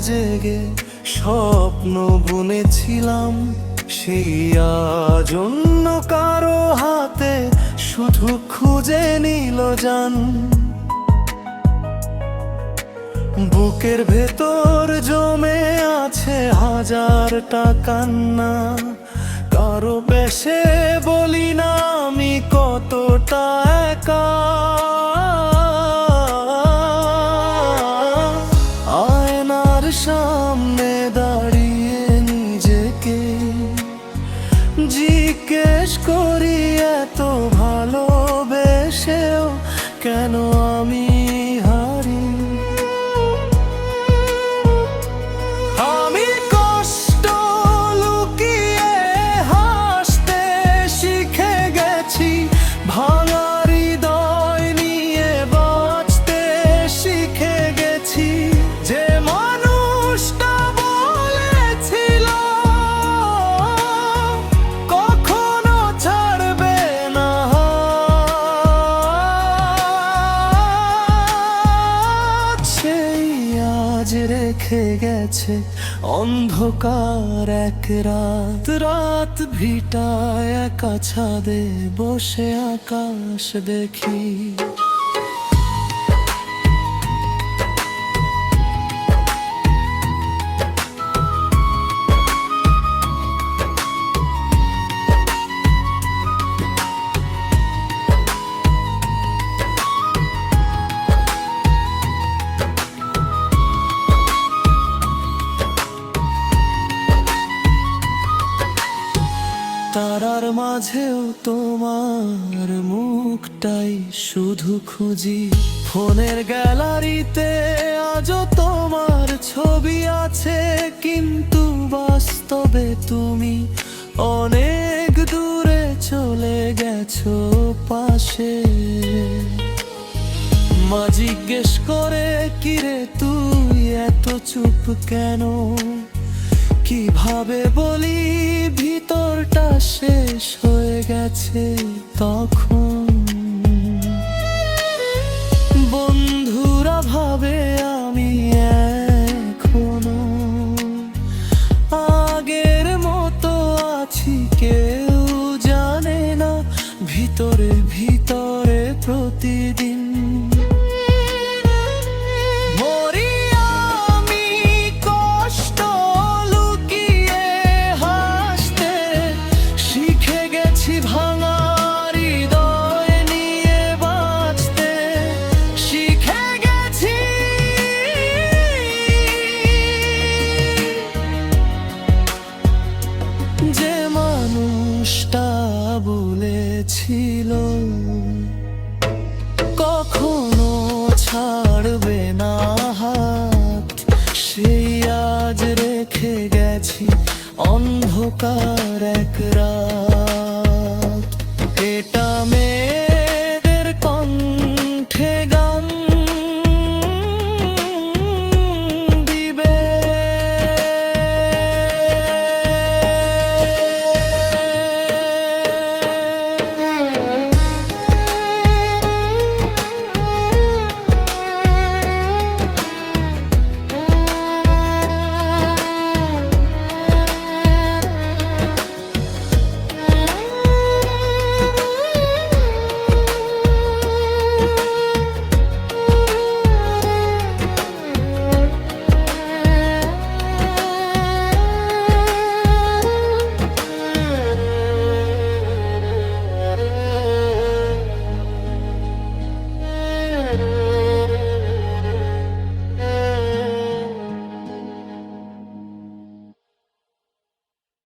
জেগে স্বপ্ন বুনেছিলাম, সেই আজ অন্য কারো হাতে শুধু খুঁজে নিল জান। বুকের ভেতর জমে আছে হাজারটা কান্না, কারো বেশে বলি না আমি কতটা একা। আয়নার সামনে দাঁড়িয়ে নিজেকে জিজ্ঞেস করি, এত ভালোবেসেও কেন আমি হারি। আমি কষ্ট লুকিয়ে হাসতে শিখে গেছি, ভাঙা হৃদয় নিয়ে বাঁচতে শিখে গেছি। যে মানুষটা বলেছিল কখনো ছাড়বে না, সেই আজ রেখে গেছে অন্ধকার এক রাত। রাত ভিটায় একা ছাদে বসে আকাশ দেখি। তারার মাঝেও তোমার মুখটাই শুধু খুঁজি, ফোনের গ্যালারিতে আজও তোমার ছবি আছে, কিন্তু বাস্তবে তুমি অনেক দূরে চলে গেছো পাশে। মা জিজ্ঞেস করে, কিরে তুই এত চুপ কেন? কিভাবে বলি ভিতরটা শেষ হয়ে গেছে তখন। বন্ধুরা ভাবে আমি এখনো আগের মতো আছি, কেউ জানে না ভিতরে ভিতরে প্রতিদিন বলেছিল কখনো ছাড়বে না হাত, সেই আজ রেখে গেছি অন্ধকার